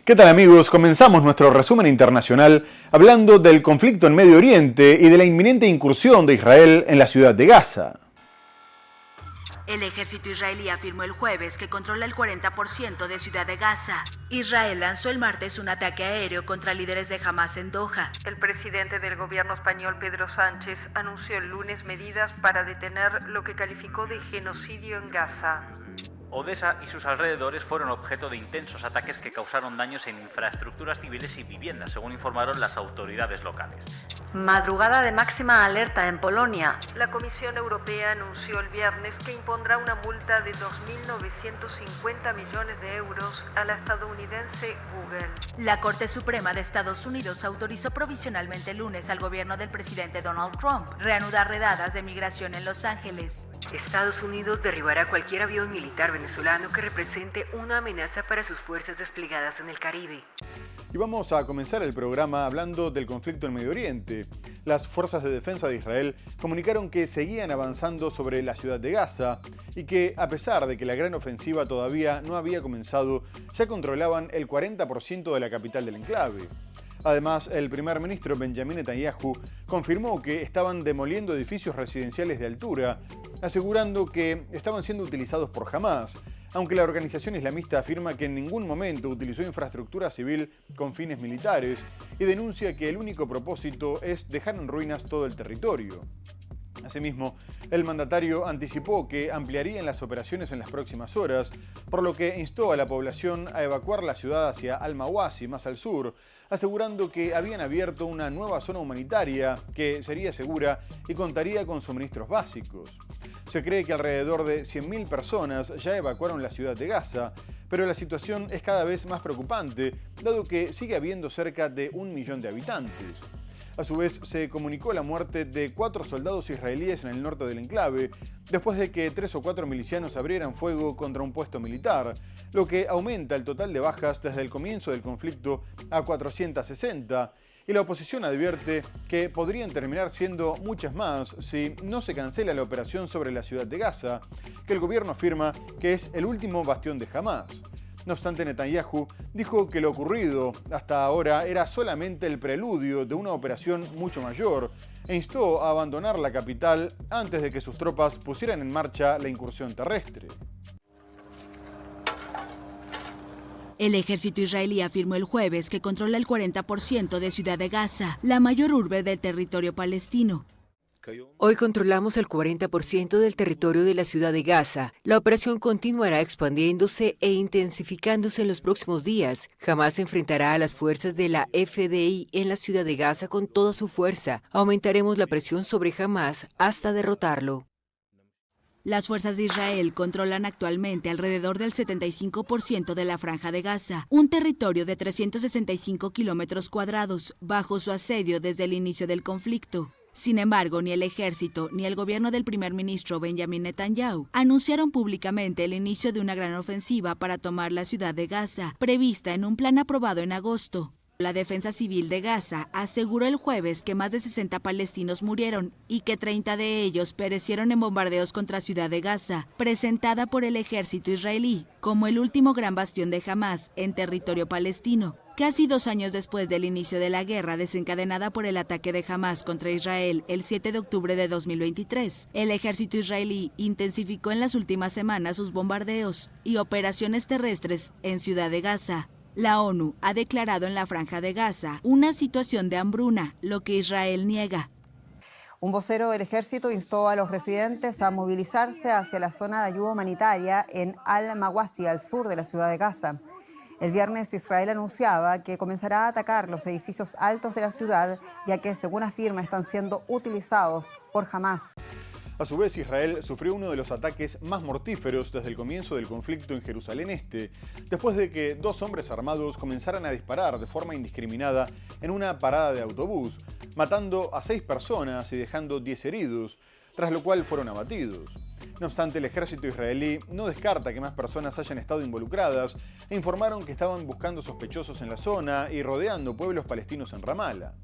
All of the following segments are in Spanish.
¿Qué tal amigos? Comenzamos nuestro resumen internacional hablando del conflicto en Medio Oriente y de la inminente incursión de Israel en la ciudad de Gaza. El ejército israelí afirmó el jueves que controla el 40% de Ciudad de Gaza. Israel lanzó el martes un ataque aéreo contra líderes de Hamas en Doha. El presidente del gobierno español, Pedro Sánchez, anunció el lunes medidas para detener lo que calificó de genocidio en Gaza. Odesa y sus alrededores fueron objeto de intensos ataques que causaron daños en infraestructuras civiles y viviendas, según informaron las autoridades locales. Madrugada de máxima alerta en Polonia. La Comisión Europea anunció el viernes que impondrá una multa de 2.950 millones de euros a la estadounidense Google. La Corte Suprema de Estados Unidos autorizó provisionalmente el lunes al gobierno del presidente Donald Trump reanudar redadas de migración en Los Ángeles. Estados Unidos derribará cualquier avión militar venezolano que represente una amenaza para sus fuerzas desplegadas en el Caribe. Y vamos a comenzar el programa hablando del conflicto en Medio Oriente. Las fuerzas de defensa de Israel comunicaron que seguían avanzando sobre la ciudad de Gaza y que, a pesar de que la gran ofensiva todavía no había comenzado, ya controlaban el 40% de la capital del enclave. Además, el primer ministro Benjamin Netanyahu confirmó que estaban demoliendo edificios residenciales de altura, asegurando que estaban siendo utilizados por Hamas, aunque la organización islamista afirma que en ningún momento utilizó infraestructura civil con fines militares y denuncia que el único propósito es dejar en ruinas todo el territorio. Asimismo, el mandatario anticipó que ampliarían las operaciones en las próximas horas, por lo que instó a la población a evacuar la ciudad hacia Al-Mawasi, más al sur, asegurando que habían abierto una nueva zona humanitaria que sería segura y contaría con suministros básicos. Se cree que alrededor de 100.000 personas ya evacuaron la ciudad de Gaza, pero la situación es cada vez más preocupante, dado que sigue habiendo cerca de 1 millón de habitantes. A su vez, se comunicó la muerte de 4 soldados israelíes en el norte del enclave, después de que 3 o 4 milicianos abrieran fuego contra un puesto militar, lo que aumenta el total de bajas desde el comienzo del conflicto a 460, y la oposición advierte que podrían terminar siendo muchas más si no se cancela la operación sobre la ciudad de Gaza, que el gobierno afirma que es el último bastión de Hamas. No obstante, Netanyahu dijo que lo ocurrido hasta ahora era solamente el preludio de una operación mucho mayor e instó a abandonar la capital antes de que sus tropas pusieran en marcha la incursión terrestre. El ejército israelí afirmó el jueves que controla el 40% de Ciudad de Gaza, la mayor urbe del territorio palestino. Hoy controlamos el 40% del territorio de la ciudad de Gaza. La operación continuará expandiéndose e intensificándose en los próximos días. Jamás se enfrentará a las fuerzas de la FDI en la ciudad de Gaza con toda su fuerza. Aumentaremos la presión sobre Hamás hasta derrotarlo. Las fuerzas de Israel controlan actualmente alrededor del 75% de la Franja de Gaza, un territorio de 365 kilómetros cuadrados, bajo su asedio desde el inicio del conflicto. Sin embargo, ni el ejército ni el gobierno del primer ministro Benjamin Netanyahu anunciaron públicamente el inicio de una gran ofensiva para tomar la ciudad de Gaza, prevista en un plan aprobado en agosto. La Defensa Civil de Gaza aseguró el jueves que más de 60 palestinos murieron y que 30 de ellos perecieron en bombardeos contra Ciudad de Gaza, presentada por el ejército israelí como el último gran bastión de Hamas en territorio palestino. Casi 2 años después del inicio de la guerra desencadenada por el ataque de Hamas contra Israel el 7 de octubre de 2023, el ejército israelí intensificó en las últimas semanas sus bombardeos y operaciones terrestres en Ciudad de Gaza. La ONU ha declarado en la Franja de Gaza una situación de hambruna, lo que Israel niega. Un vocero del ejército instó a los residentes a movilizarse hacia la zona de ayuda humanitaria en Al-Mawasi, al sur de la ciudad de Gaza. El viernes Israel anunciaba que comenzará a atacar los edificios altos de la ciudad, ya que, según afirma, están siendo utilizados por Hamas. A su vez, Israel sufrió uno de los ataques más mortíferos desde el comienzo del conflicto en Jerusalén Este, después de que 2 hombres armados comenzaran a disparar de forma indiscriminada en una parada de autobús, matando a 6 personas y dejando 10 heridos, tras lo cual fueron abatidos. No obstante, el ejército israelí no descarta que más personas hayan estado involucradas e informaron que estaban buscando sospechosos en la zona y rodeando pueblos palestinos en Ramala.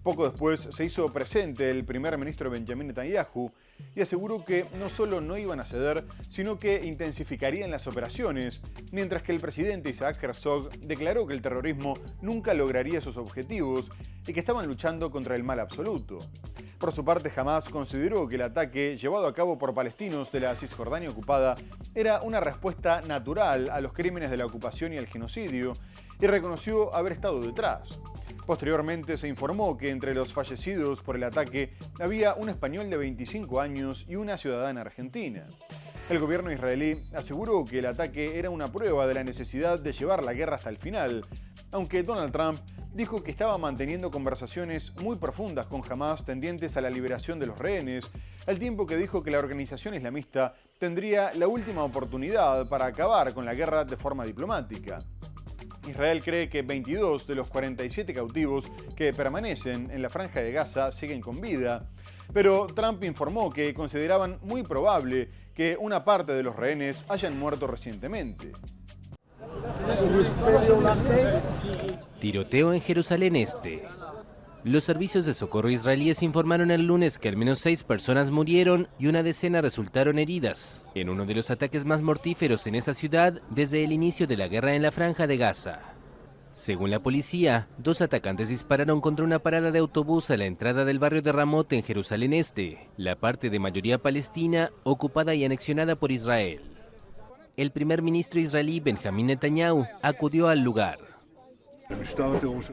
Poco después se hizo presente el primer ministro Benjamin Netanyahu, y aseguró que no solo no iban a ceder, sino que intensificarían las operaciones, mientras que el presidente Isaac Herzog declaró que el terrorismo nunca lograría sus objetivos y que estaban luchando contra el mal absoluto. Por su parte, Hamás consideró que el ataque llevado a cabo por palestinos de la Cisjordania ocupada era una respuesta natural a los crímenes de la ocupación y al genocidio, y reconoció haber estado detrás. Posteriormente se informó que entre los fallecidos por el ataque había un español de 25 años y una ciudadana argentina. El gobierno israelí aseguró que el ataque era una prueba de la necesidad de llevar la guerra hasta el final, aunque Donald Trump dijo que estaba manteniendo conversaciones muy profundas con Hamás tendientes a la liberación de los rehenes, al tiempo que dijo que la organización islamista tendría la última oportunidad para acabar con la guerra de forma diplomática. Israel cree que 22 de los 47 cautivos que permanecen en la Franja de Gaza siguen con vida, pero Trump informó que consideraban muy probable que una parte de los rehenes hayan muerto recientemente. Tiroteo en Jerusalén Este. Los servicios de socorro israelíes informaron el lunes que al menos 6 personas murieron y una decena resultaron heridas en uno de los ataques más mortíferos en esa ciudad desde el inicio de la guerra en la Franja de Gaza. Según la policía, 2 atacantes dispararon contra una parada de autobús a la entrada del barrio de Ramot en Jerusalén Este, la parte de mayoría palestina ocupada y anexionada por Israel. El primer ministro israelí Benjamín Netanyahu acudió al lugar.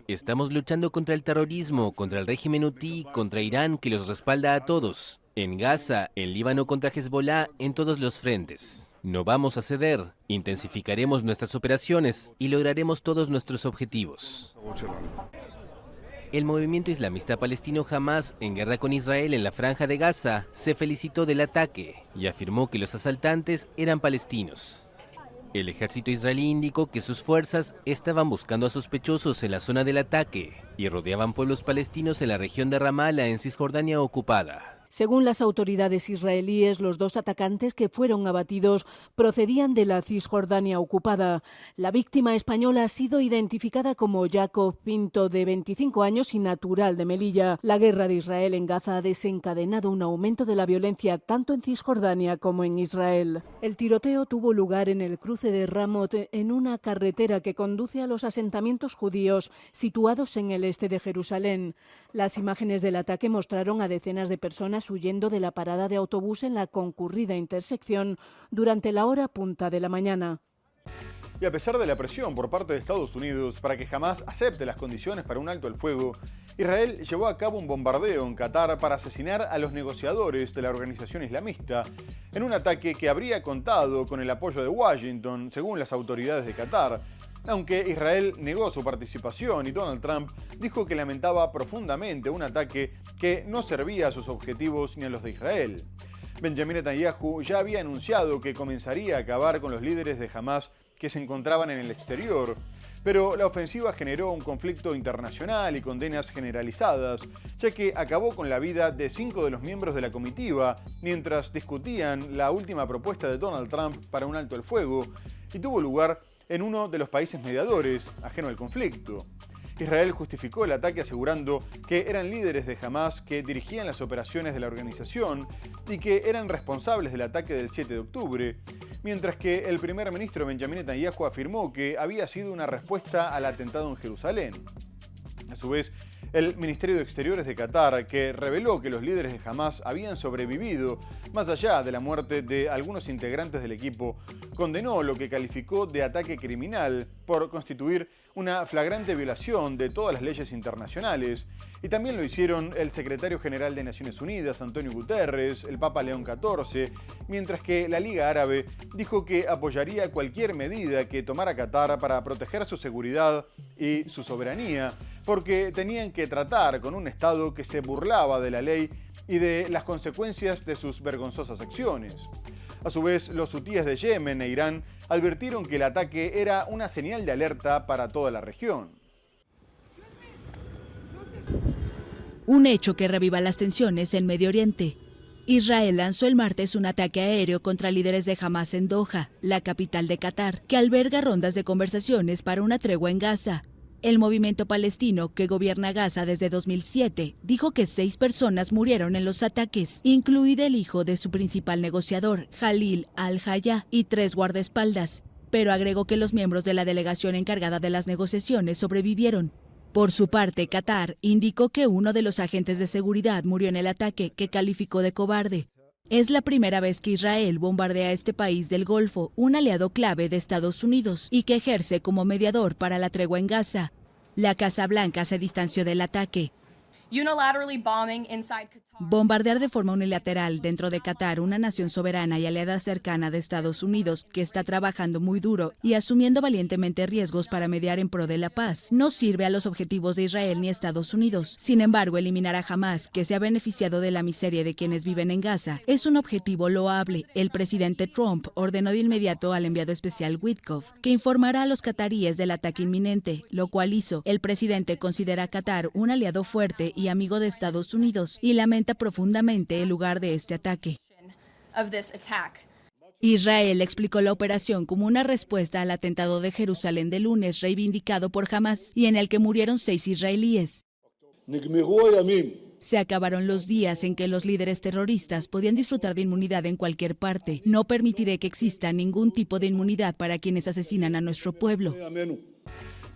Estamos luchando contra el terrorismo, contra el régimen hutí, contra Irán que los respalda a todos. En Gaza, en Líbano contra Hezbollah, en todos los frentes. No vamos a ceder, intensificaremos nuestras operaciones y lograremos todos nuestros objetivos. El movimiento islamista palestino Hamás, en guerra con Israel en la Franja de Gaza, se felicitó del ataque y afirmó que los asaltantes eran palestinos. El ejército israelí indicó que sus fuerzas estaban buscando a sospechosos en la zona del ataque y rodeaban pueblos palestinos en la región de Ramallah, en Cisjordania ocupada. Según las autoridades israelíes, los 2 atacantes que fueron abatidos procedían de la Cisjordania ocupada. La víctima española ha sido identificada como Jacob Pinto, de 25 años y natural de Melilla. La guerra de Israel en Gaza ha desencadenado un aumento de la violencia tanto en Cisjordania como en Israel. El tiroteo tuvo lugar en el cruce de Ramot, en una carretera que conduce a los asentamientos judíos situados en el este de Jerusalén. Las imágenes del ataque mostraron a decenas de personas huyendo de la parada de autobús en la concurrida intersección durante la hora punta de la mañana. Y a pesar de la presión por parte de Estados Unidos para que Hamás acepte las condiciones para un alto el fuego, Israel llevó a cabo un bombardeo en Qatar para asesinar a los negociadores de la organización islamista, en un ataque que habría contado con el apoyo de Washington, según las autoridades de Qatar, aunque Israel negó su participación y Donald Trump dijo que lamentaba profundamente un ataque que no servía a sus objetivos ni a los de Israel. Benjamín Netanyahu ya había anunciado que comenzaría a acabar con los líderes de Hamás que se encontraban en el exterior, pero la ofensiva generó un conflicto internacional y condenas generalizadas, ya que acabó con la vida de 5 de los miembros de la comitiva mientras discutían la última propuesta de Donald Trump para un alto el fuego, y tuvo lugar en uno de los países mediadores, ajeno al conflicto. Israel justificó el ataque asegurando que eran líderes de Hamás que dirigían las operaciones de la organización y que eran responsables del ataque del 7 de octubre, mientras que el primer ministro Benjamín Netanyahu afirmó que había sido una respuesta al atentado en Jerusalén. A su vez, el Ministerio de Exteriores de Qatar, que reveló que los líderes de Hamás habían sobrevivido más allá de la muerte de algunos integrantes del equipo, condenó lo que calificó de ataque criminal por constituir una flagrante violación de todas las leyes internacionales, y también lo hicieron el secretario general de Naciones Unidas, Antonio Guterres, el Papa León XIV, mientras que la Liga Árabe dijo que apoyaría cualquier medida que tomara Qatar para proteger su seguridad y su soberanía, porque tenían que tratar con un Estado que se burlaba de la ley y de las consecuencias de sus vergonzosas acciones. A su vez, los hutíes de Yemen e Irán advirtieron que el ataque era una señal de alerta para toda la región. Un hecho que reviva las tensiones en Medio Oriente. Israel lanzó el martes un ataque aéreo contra líderes de Hamás en Doha, la capital de Qatar, que alberga rondas de conversaciones para una tregua en Gaza. El movimiento palestino, que gobierna Gaza desde 2007, dijo que 6 personas murieron en los ataques, incluido el hijo de su principal negociador, Jalil al-Hayya, y 3 guardaespaldas, pero agregó que los miembros de la delegación encargada de las negociaciones sobrevivieron. Por su parte, Qatar indicó que uno de los agentes de seguridad murió en el ataque, que calificó de cobarde. Es la primera vez que Israel bombardea este país del Golfo, un aliado clave de Estados Unidos y que ejerce como mediador para la tregua en Gaza. La Casa Blanca se distanció del ataque. Bombardear de forma unilateral dentro de Qatar, una nación soberana y aliada cercana de Estados Unidos que está trabajando muy duro y asumiendo valientemente riesgos para mediar en pro de la paz, no sirve a los objetivos de Israel ni Estados Unidos. Sin embargo, eliminar a Hamás, que se ha beneficiado de la miseria de quienes viven en Gaza, es un objetivo loable. El presidente Trump ordenó de inmediato al enviado especial Witkoff que informara a los cataríes del ataque inminente, lo cual hizo. El presidente considera a Qatar un aliado fuerte y amigo de Estados Unidos y lamenta profundamente el lugar de este ataque. Israel explicó la operación como una respuesta al atentado de Jerusalén de lunes reivindicado por Hamás y en el que murieron 6 israelíes. Se acabaron los días en que los líderes terroristas podían disfrutar de inmunidad en cualquier parte. No permitiré que exista ningún tipo de inmunidad para quienes asesinan a nuestro pueblo.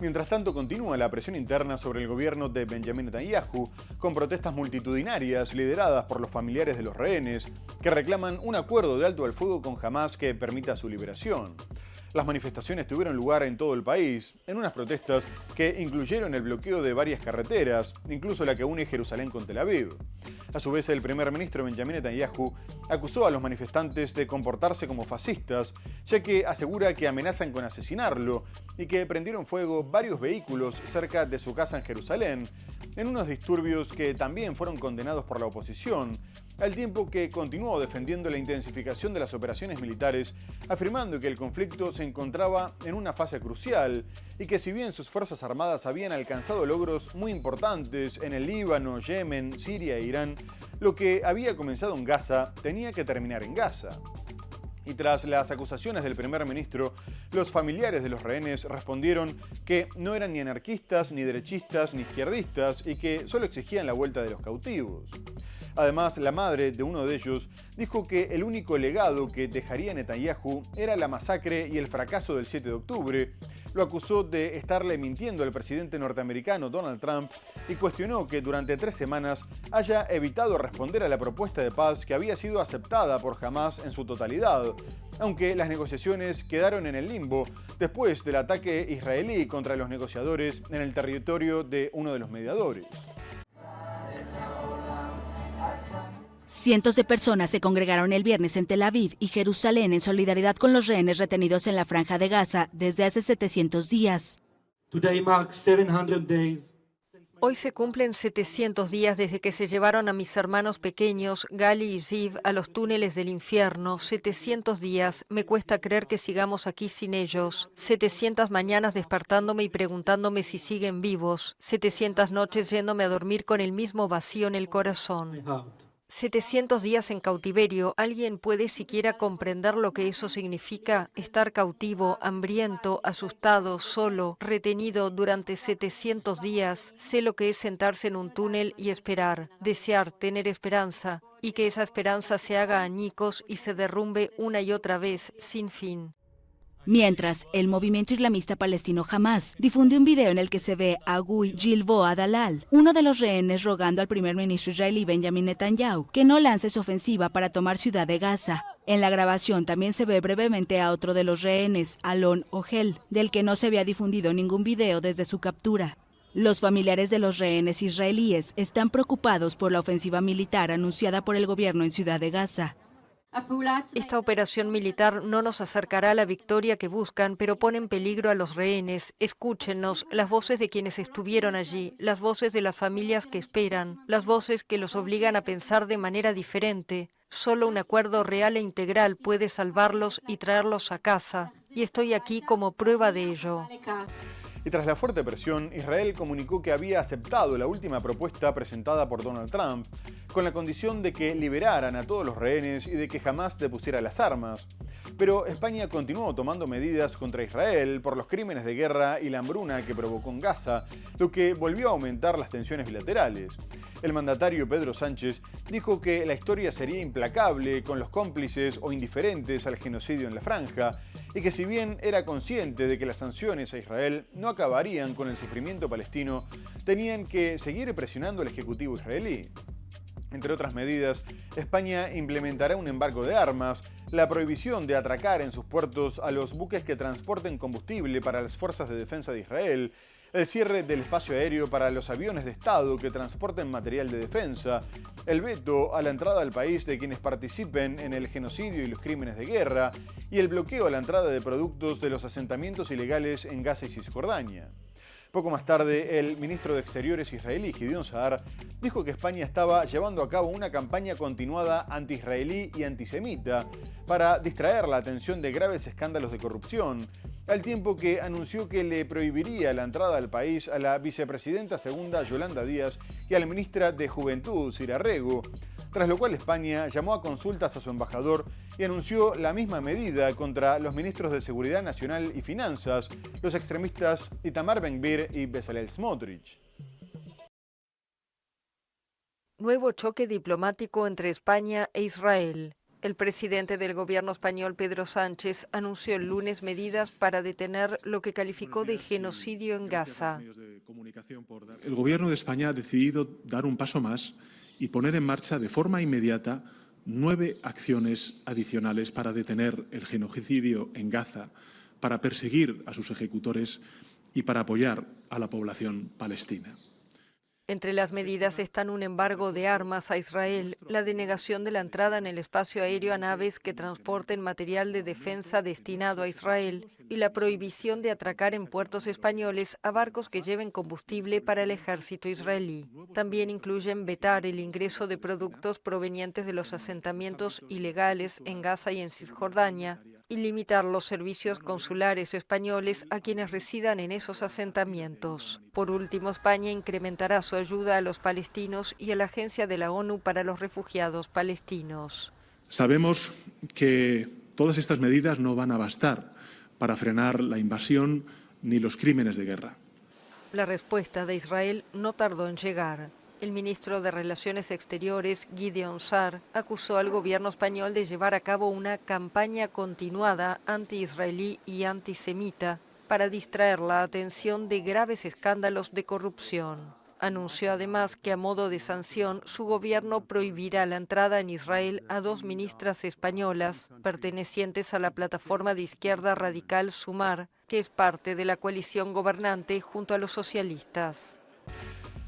Mientras tanto, continúa la presión interna sobre el gobierno de Benjamin Netanyahu, con protestas multitudinarias lideradas por los familiares de los rehenes, que reclaman un acuerdo de alto al fuego con Hamás que permita su liberación. Las manifestaciones tuvieron lugar en todo el país, en unas protestas que incluyeron el bloqueo de varias carreteras, incluso la que une Jerusalén con Tel Aviv. A su vez, el primer ministro Benjamin Netanyahu acusó a los manifestantes de comportarse como fascistas, ya que asegura que amenazan con asesinarlo y que prendieron fuego varios vehículos cerca de su casa en Jerusalén, en unos disturbios que también fueron condenados por la oposición, al tiempo que continuó defendiendo la intensificación de las operaciones militares, afirmando que el conflicto se encontraba en una fase crucial y que si bien sus fuerzas armadas habían alcanzado logros muy importantes en el Líbano, Yemen, Siria e Irán, lo que había comenzado en Gaza tenía que terminar en Gaza. Y tras las acusaciones del primer ministro, los familiares de los rehenes respondieron que no eran ni anarquistas, ni derechistas, ni izquierdistas y que solo exigían la vuelta de los cautivos. Además, la madre de uno de ellos dijo que el único legado que dejaría Netanyahu era la masacre y el fracaso del 7 de octubre. Lo acusó de estarle mintiendo al presidente norteamericano Donald Trump y cuestionó que durante 3 semanas haya evitado responder a la propuesta de paz que había sido aceptada por Hamás en su totalidad, aunque las negociaciones quedaron en el limbo después del ataque israelí contra los negociadores en el territorio de uno de los mediadores. Cientos de personas se congregaron el viernes en Tel Aviv y Jerusalén en solidaridad con los rehenes retenidos en la Franja de Gaza desde hace 700 días. Hoy se cumplen 700 días desde que se llevaron a mis hermanos pequeños, Gali y Ziv, a los túneles del infierno. 700 días. Me cuesta creer que sigamos aquí sin ellos. 700 mañanas despertándome y preguntándome si siguen vivos. 700 noches yéndome a dormir con el mismo vacío en el corazón. 700 días en cautiverio. ¿Alguien puede siquiera comprender lo que eso significa? Estar cautivo, hambriento, asustado, solo, retenido durante 700 días. Sé lo que es sentarse en un túnel y esperar, desear, tener esperanza, y que esa esperanza se haga añicos y se derrumbe una y otra vez, sin fin. Mientras, el movimiento islamista palestino Hamás difunde un video en el que se ve a Guy Gilboa Dalal, uno de los rehenes, rogando al primer ministro israelí Benjamin Netanyahu que no lance su ofensiva para tomar Ciudad de Gaza. En la grabación también se ve brevemente a otro de los rehenes, Alon Ogel, del que no se había difundido ningún video desde su captura. Los familiares de los rehenes israelíes están preocupados por la ofensiva militar anunciada por el gobierno en Ciudad de Gaza. Esta operación militar no nos acercará a la victoria que buscan, pero pone en peligro a los rehenes. Escúchenos, las voces de quienes estuvieron allí, las voces de las familias que esperan, las voces que los obligan a pensar de manera diferente. Solo un acuerdo real e integral puede salvarlos y traerlos a casa. Y estoy aquí como prueba de ello. Y tras la fuerte presión, Israel comunicó que había aceptado la última propuesta presentada por Donald Trump, con la condición de que liberaran a todos los rehenes y de que jamás depusiera las armas. Pero España continuó tomando medidas contra Israel por los crímenes de guerra y la hambruna que provocó en Gaza, lo que volvió a aumentar las tensiones bilaterales. El mandatario Pedro Sánchez dijo que la historia sería implacable con los cómplices o indiferentes al genocidio en la franja y que si bien era consciente de que las sanciones a Israel no acabarían con el sufrimiento palestino, tenían que seguir presionando al Ejecutivo israelí. Entre otras medidas, España implementará un embargo de armas, la prohibición de atracar en sus puertos a los buques que transporten combustible para las fuerzas de defensa de Israel, el cierre del espacio aéreo para los aviones de Estado que transporten material de defensa, el veto a la entrada al país de quienes participen en el genocidio y los crímenes de guerra, y el bloqueo a la entrada de productos de los asentamientos ilegales en Gaza y Cisjordania. Poco más tarde, el ministro de Exteriores israelí, Gideon Sa'ar, dijo que España estaba llevando a cabo una campaña continuada anti-israelí y antisemita para distraer la atención de graves escándalos de corrupción, al tiempo que anunció que le prohibiría la entrada al país a la vicepresidenta segunda Yolanda Díaz y a la ministra de Juventud, Sira Rego, tras lo cual España llamó a consultas a su embajador y anunció la misma medida contra los ministros de Seguridad Nacional y Finanzas, los extremistas Itamar Ben-Gvir y Bezalel Smotrich. Nuevo choque diplomático entre España e Israel. El presidente del gobierno español, Pedro Sánchez, anunció el lunes medidas para detener lo que calificó de genocidio en Gaza. El gobierno de España ha decidido dar un paso más y poner en marcha de forma inmediata 9 acciones adicionales para detener el genocidio en Gaza, para perseguir a sus ejecutores y para apoyar a la población palestina. Entre las medidas están un embargo de armas a Israel, la denegación de la entrada en el espacio aéreo a naves que transporten material de defensa destinado a Israel y la prohibición de atracar en puertos españoles a barcos que lleven combustible para el ejército israelí. También incluyen vetar el ingreso de productos provenientes de los asentamientos ilegales en Gaza y en Cisjordania y limitar los servicios consulares españoles a quienes residan en esos asentamientos. Por último, España incrementará su ayuda a los palestinos y a la Agencia de la ONU para los Refugiados Palestinos. Sabemos que todas estas medidas no van a bastar para frenar la invasión ni los crímenes de guerra. La respuesta de Israel no tardó en llegar. El ministro de Relaciones Exteriores, Gideon Sa'ar, acusó al gobierno español de llevar a cabo una campaña continuada anti-israelí y antisemita para distraer la atención de graves escándalos de corrupción. Anunció además que a modo de sanción su gobierno prohibirá la entrada en Israel a 2 ministras españolas pertenecientes a la plataforma de izquierda radical Sumar, que es parte de la coalición gobernante junto a los socialistas.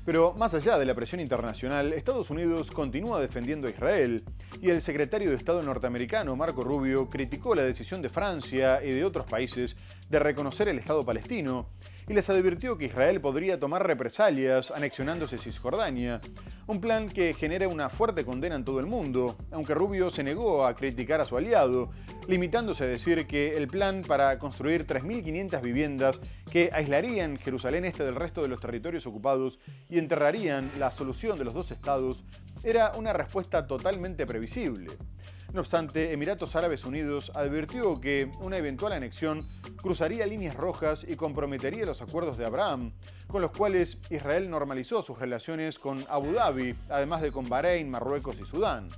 Pero más allá de la presión internacional, Estados Unidos continúa defendiendo a Israel y el secretario de Estado norteamericano, Marco Rubio, criticó la decisión de Francia y de otros países de reconocer el Estado palestino y les advirtió que Israel podría tomar represalias anexionándose Cisjordania, un plan que genera una fuerte condena en todo el mundo, aunque Rubio se negó a criticar a su aliado, limitándose a decir que el plan para construir 3.500 viviendas que aislarían Jerusalén Este del resto de los territorios ocupados y enterrarían la solución de los 2 estados era una respuesta totalmente previsible. No obstante, Emiratos Árabes Unidos advirtió que una eventual anexión cruzaría líneas rojas y comprometería los acuerdos de Abraham, con los cuales Israel normalizó sus relaciones con Abu Dhabi, además de con Bahrein, Marruecos y Sudán.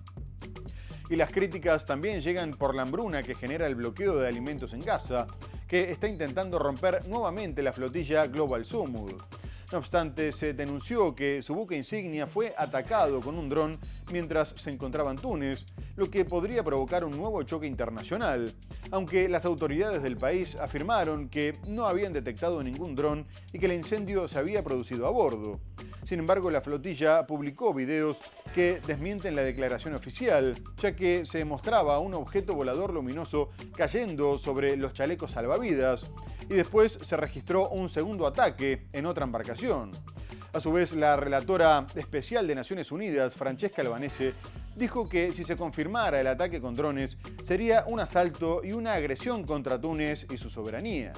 Y las críticas también llegan por la hambruna que genera el bloqueo de alimentos en Gaza, que está intentando romper nuevamente la flotilla Global Sumud. No obstante, se denunció que su buque insignia fue atacado con un dron mientras se encontraba en Túnez, lo que podría provocar un nuevo choque internacional, aunque las autoridades del país afirmaron que no habían detectado ningún dron y que el incendio se había producido a bordo. Sin embargo, la flotilla publicó videos que desmienten la declaración oficial, ya que se mostraba un objeto volador luminoso cayendo sobre los chalecos salvavidas, y después se registró un segundo ataque en otra embarcación. A su vez, la relatora especial de Naciones Unidas, Francesca Albanese, dijo que si se confirmara el ataque con drones, sería un asalto y una agresión contra Túnez y su soberanía.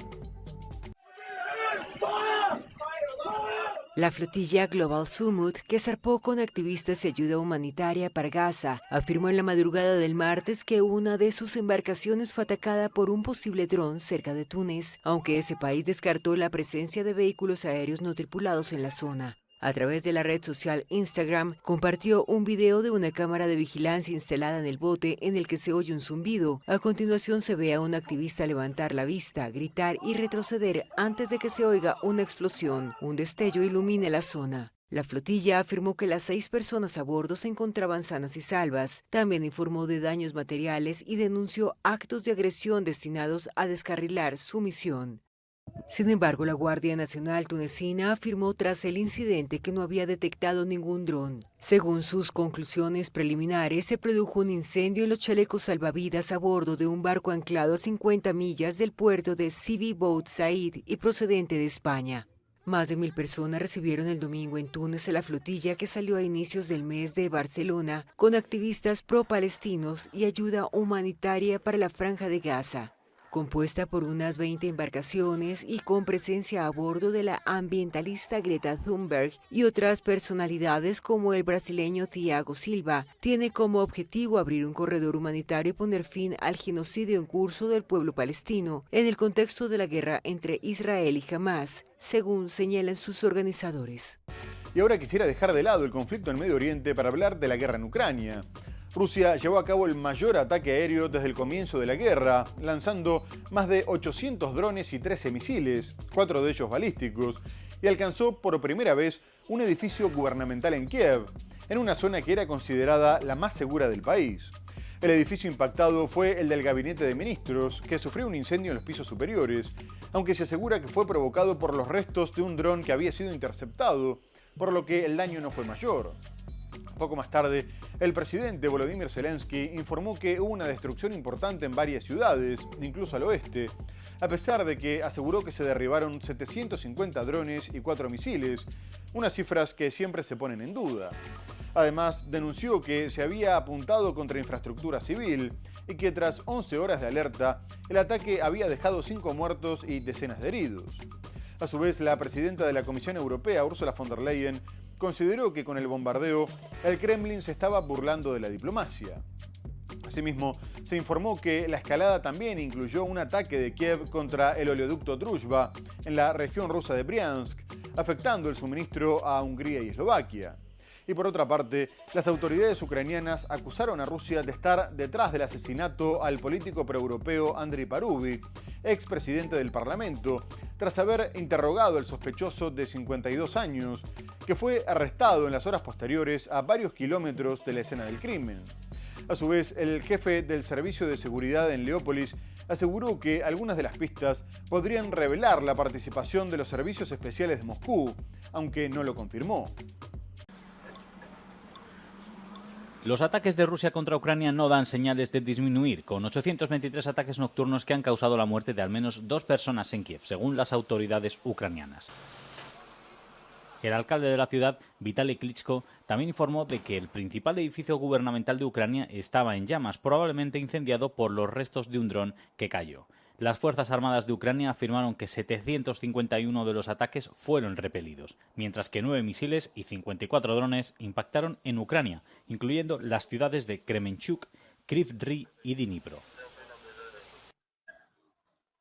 La flotilla Global Summit, que zarpó con activistas y ayuda humanitaria para Gaza, afirmó en la madrugada del martes que una de sus embarcaciones fue atacada por un posible dron cerca de Túnez, aunque ese país descartó la presencia de vehículos aéreos no tripulados en la zona. A través de la red social Instagram, compartió un video de una cámara de vigilancia instalada en el bote en el que se oye un zumbido. A continuación se ve a un activista levantar la vista, gritar y retroceder antes de que se oiga una explosión. Un destello ilumina la zona. La flotilla afirmó que las 6 personas a bordo se encontraban sanas y salvas. También informó de daños materiales y denunció actos de agresión destinados a descarrilar su misión. Sin embargo, la Guardia Nacional tunecina afirmó tras el incidente que no había detectado ningún dron. Según sus conclusiones preliminares, se produjo un incendio en los chalecos salvavidas a bordo de un barco anclado a 50 millas del puerto de Sidi Bout Said y procedente de España. Más de 1.000 personas recibieron el domingo en Túnez a la flotilla que salió a inicios del mes de Barcelona con activistas pro-palestinos y ayuda humanitaria para la Franja de Gaza. Compuesta por unas 20 embarcaciones y con presencia a bordo de la ambientalista Greta Thunberg y otras personalidades como el brasileño Thiago Silva, tiene como objetivo abrir un corredor humanitario y poner fin al genocidio en curso del pueblo palestino en el contexto de la guerra entre Israel y Hamás, según señalan sus organizadores. Y ahora quisiera dejar de lado el conflicto en Medio Oriente para hablar de la guerra en Ucrania. Rusia llevó a cabo el mayor ataque aéreo desde el comienzo de la guerra, lanzando más de 800 drones y 13 misiles, 4 de ellos balísticos, y alcanzó por primera vez un edificio gubernamental en Kiev, en una zona que era considerada la más segura del país. El edificio impactado fue el del Gabinete de Ministros, que sufrió un incendio en los pisos superiores, aunque se asegura que fue provocado por los restos de un dron que había sido interceptado, por lo que el daño no fue mayor. Poco más tarde, el presidente Volodymyr Zelensky informó que hubo una destrucción importante en varias ciudades, incluso al oeste, a pesar de que aseguró que se derribaron 750 drones y 4 misiles, unas cifras que siempre se ponen en duda. Además, denunció que se había apuntado contra infraestructura civil y que tras 11 horas de alerta, el ataque había dejado 5 muertos y decenas de heridos. A su vez, la presidenta de la Comisión Europea, Ursula von der Leyen, consideró que con el bombardeo, el Kremlin se estaba burlando de la diplomacia. Asimismo, se informó que la escalada también incluyó un ataque de Kiev contra el oleoducto Druzhba en la región rusa de Briansk, afectando el suministro a Hungría y Eslovaquia. Y por otra parte, las autoridades ucranianas acusaron a Rusia de estar detrás del asesinato al político proeuropeo Andrei Parubi, expresidente del Parlamento, tras haber interrogado al sospechoso de 52 años, que fue arrestado en las horas posteriores a varios kilómetros de la escena del crimen. A su vez, el jefe del Servicio de Seguridad en Leópolis aseguró que algunas de las pistas podrían revelar la participación de los servicios especiales de Moscú, aunque no lo confirmó. Los ataques de Rusia contra Ucrania no dan señales de disminuir, con 823 ataques nocturnos que han causado la muerte de al menos 2 personas en Kiev, según las autoridades ucranianas. El alcalde de la ciudad, Vitaly Klitschko, también informó de que el principal edificio gubernamental de Ucrania estaba en llamas, probablemente incendiado por los restos de un dron que cayó. Las Fuerzas Armadas de Ucrania afirmaron que 751 de los ataques fueron repelidos, mientras que 9 misiles y 54 drones impactaron en Ucrania, incluyendo las ciudades de Kremenchuk, Kryvyi Rih y Dnipro.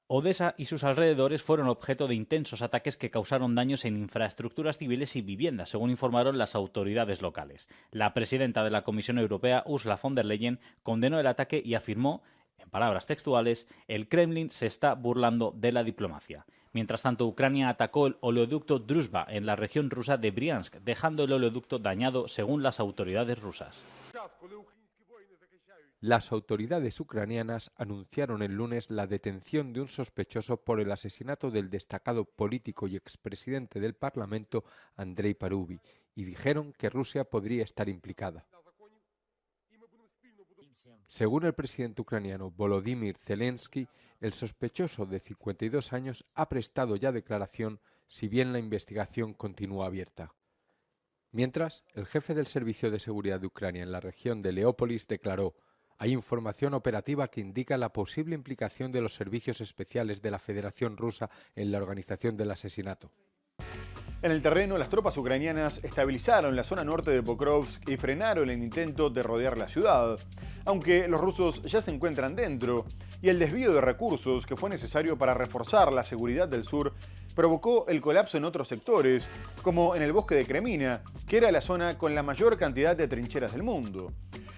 Odesa y sus alrededores fueron objeto de intensos ataques que causaron daños en infraestructuras civiles y viviendas, según informaron las autoridades locales. La presidenta de la Comisión Europea, Ursula von der Leyen, condenó el ataque y afirmó, en palabras textuales, el Kremlin se está burlando de la diplomacia. Mientras tanto, Ucrania atacó el oleoducto Druzhba en la región rusa de Briansk, dejando el oleoducto dañado según las autoridades rusas. Las autoridades ucranianas anunciaron el lunes la detención de un sospechoso por el asesinato del destacado político y expresidente del Parlamento, Andrei Parubi, y dijeron que Rusia podría estar implicada. Según el presidente ucraniano Volodymyr Zelensky, el sospechoso de 52 años ha prestado ya declaración, si bien la investigación continúa abierta. Mientras, el jefe del Servicio de Seguridad de Ucrania en la región de Leópolis declaró: hay información operativa que indica la posible implicación de los servicios especiales de la Federación Rusa en la organización del asesinato. En el terreno, las tropas ucranianas estabilizaron la zona norte de Pokrovsk y frenaron el intento de rodear la ciudad, aunque los rusos ya se encuentran dentro, y el desvío de recursos que fue necesario para reforzar la seguridad del sur provocó el colapso en otros sectores, como en el bosque de Kremina, que era la zona con la mayor cantidad de trincheras del mundo.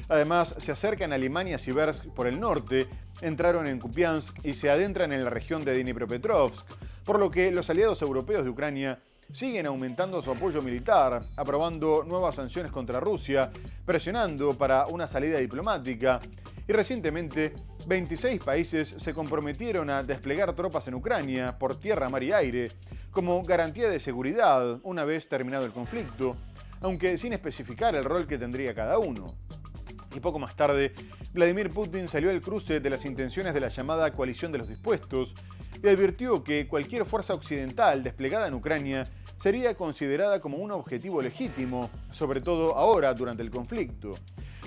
Además, se acercan a Liman-Siversk por el norte, entraron en Kupiansk y se adentran en la región de Dnipropetrovsk, por lo que los aliados europeos de Ucrania siguen aumentando su apoyo militar, aprobando nuevas sanciones contra Rusia, presionando para una salida diplomática, y recientemente 26 países se comprometieron a desplegar tropas en Ucrania por tierra, mar y aire, como garantía de seguridad una vez terminado el conflicto, aunque sin especificar el rol que tendría cada uno. Y poco más tarde, Vladimir Putin salió al cruce de las intenciones de la llamada coalición de los dispuestos y advirtió que cualquier fuerza occidental desplegada en Ucrania sería considerada como un objetivo legítimo, sobre todo ahora durante el conflicto.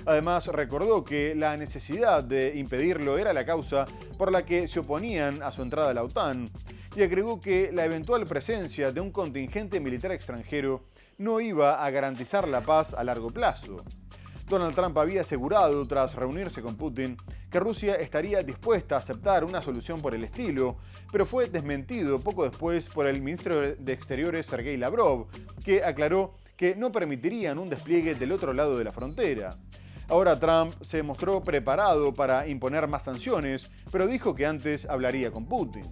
Además, recordó que la necesidad de impedirlo era la causa por la que se oponían a su entrada a la OTAN, y agregó que la eventual presencia de un contingente militar extranjero no iba a garantizar la paz a largo plazo. Donald Trump había asegurado, tras reunirse con Putin, que Rusia estaría dispuesta a aceptar una solución por el estilo, pero fue desmentido poco después por el ministro de Exteriores Sergei Lavrov, que aclaró que no permitirían un despliegue del otro lado de la frontera. Ahora Trump se mostró preparado para imponer más sanciones, pero dijo que antes hablaría con Putin.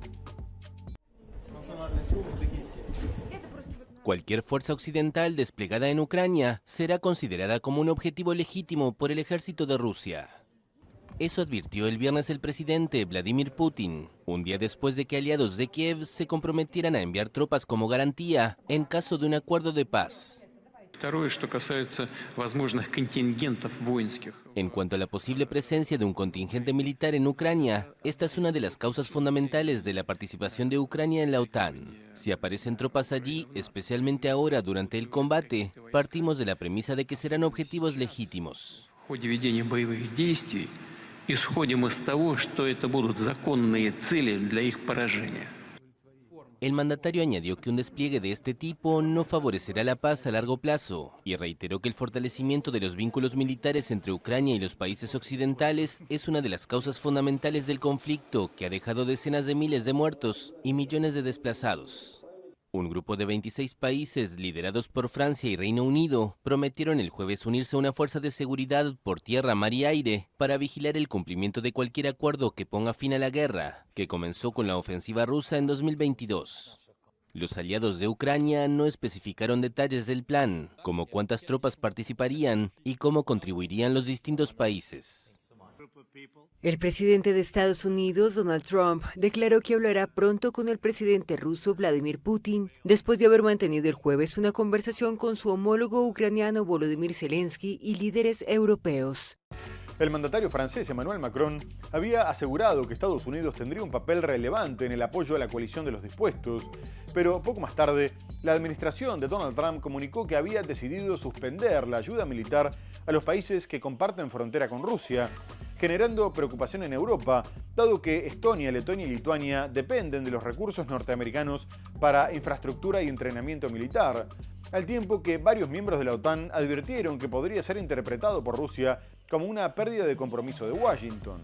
Cualquier fuerza occidental desplegada en Ucrania será considerada como un objetivo legítimo por el ejército de Rusia. Eso advirtió el viernes el presidente Vladimir Putin, un día después de que aliados de Kiev se comprometieran a enviar tropas como garantía en caso de un acuerdo de paz. En cuanto a la posible presencia de un contingente militar en Ucrania, esta es una de las causas fundamentales de la participación de Ucrania en la OTAN. Si aparecen tropas allí, especialmente ahora durante el combate, partimos de la premisa de que serán objetivos legítimos. El mandatario añadió que un despliegue de este tipo no favorecerá la paz a largo plazo y reiteró que el fortalecimiento de los vínculos militares entre Ucrania y los países occidentales es una de las causas fundamentales del conflicto que ha dejado decenas de miles de muertos y millones de desplazados. Un grupo de 26 países, liderados por Francia y Reino Unido, prometieron el jueves unirse a una fuerza de seguridad por tierra, mar y aire para vigilar el cumplimiento de cualquier acuerdo que ponga fin a la guerra, que comenzó con la ofensiva rusa en 2022. Los aliados de Ucrania no especificaron detalles del plan, como cuántas tropas participarían y cómo contribuirían los distintos países. El presidente de Estados Unidos, Donald Trump, declaró que hablará pronto con el presidente ruso Vladimir Putin, después de haber mantenido el jueves una conversación con su homólogo ucraniano Volodymyr Zelensky y líderes europeos. El mandatario francés Emmanuel Macron había asegurado que Estados Unidos tendría un papel relevante en el apoyo a la coalición de los dispuestos, pero poco más tarde, la administración de Donald Trump comunicó que había decidido suspender la ayuda militar a los países que comparten frontera con Rusia, generando preocupación en Europa, dado que Estonia, Letonia y Lituania dependen de los recursos norteamericanos para infraestructura y entrenamiento militar, al tiempo que varios miembros de la OTAN advirtieron que podría ser interpretado por Rusia como una pérdida de compromiso de Washington.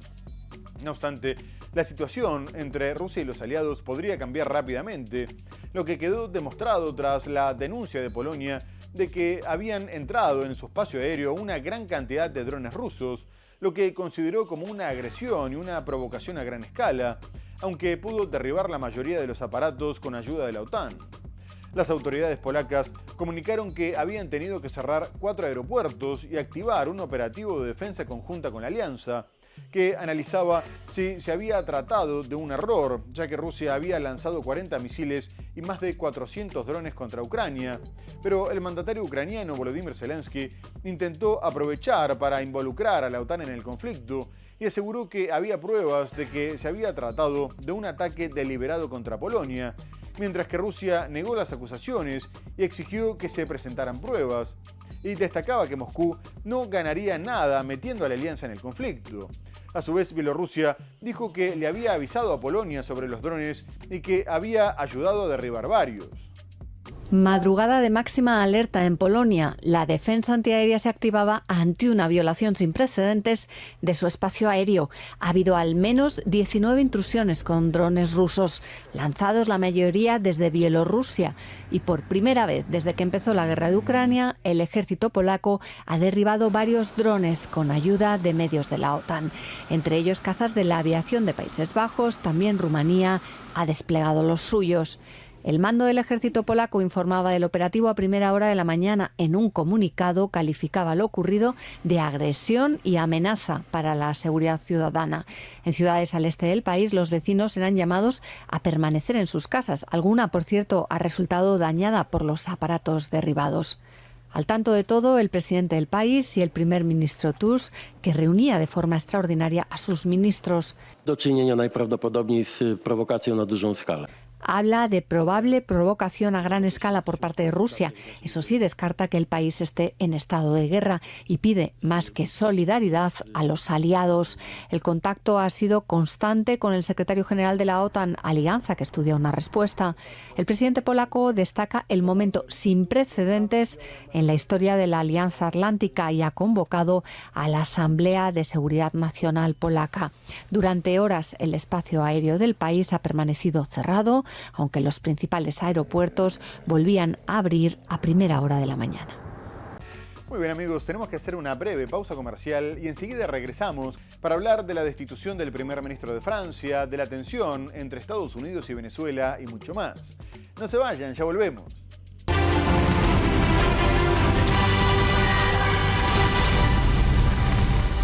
No obstante, la situación entre Rusia y los aliados podría cambiar rápidamente, lo que quedó demostrado tras la denuncia de Polonia de que habían entrado en su espacio aéreo una gran cantidad de drones rusos, lo que consideró como una agresión y una provocación a gran escala, aunque pudo derribar la mayoría de los aparatos con ayuda de la OTAN. Las autoridades polacas comunicaron que habían tenido que cerrar 4 aeropuertos y activar un operativo de defensa conjunta con la alianza, que analizaba si se había tratado de un error, ya que Rusia había lanzado 40 misiles y más de 400 drones contra Ucrania. Pero el mandatario ucraniano Volodymyr Zelensky intentó aprovechar para involucrar a la OTAN en el conflicto y aseguró que había pruebas de que se había tratado de un ataque deliberado contra Polonia, mientras que Rusia negó las acusaciones y exigió que se presentaran pruebas. Y destacaba que Moscú no ganaría nada metiendo a la alianza en el conflicto. A su vez, Bielorrusia dijo que le había avisado a Polonia sobre los drones y que había ayudado a derribar varios. Madrugada de máxima alerta en Polonia. La defensa antiaérea se activaba ante una violación sin precedentes de su espacio aéreo. Ha habido al menos 19 intrusiones con drones rusos, lanzados la mayoría desde Bielorrusia. Y por primera vez desde que empezó la guerra de Ucrania, el ejército polaco ha derribado varios drones con ayuda de medios de la OTAN. Entre ellos cazas de la aviación de Países Bajos, también Rumanía ha desplegado los suyos. El mando del ejército polaco informaba del operativo a primera hora de la mañana. En un comunicado calificaba lo ocurrido de agresión y amenaza para la seguridad ciudadana. En ciudades al este del país, los vecinos serán llamados a permanecer en sus casas. Alguna, por cierto, ha resultado dañada por los aparatos derribados. Al tanto de todo, el presidente del país y el primer ministro Tusk, que reunía de forma extraordinaria a sus ministros. Do czynienia najprawdopodobniej z prowokacją na dużą skalę. Habla de probable provocación a gran escala por parte de Rusia. Eso sí, descarta que el país esté en estado de guerra y pide más que solidaridad a los aliados. El contacto ha sido constante con el secretario general de la OTAN, Alianza, que estudia una respuesta. El presidente polaco destaca el momento sin precedentes en la historia de la Alianza Atlántica y ha convocado a la Asamblea de Seguridad Nacional polaca. Durante horas, el espacio aéreo del país ha permanecido cerrado, aunque los principales aeropuertos volvían a abrir a primera hora de la mañana. Muy bien amigos, tenemos que hacer una breve pausa comercial y enseguida regresamos para hablar de la destitución del primer ministro de Francia, de la tensión entre Estados Unidos y Venezuela y mucho más. No se vayan, ya volvemos.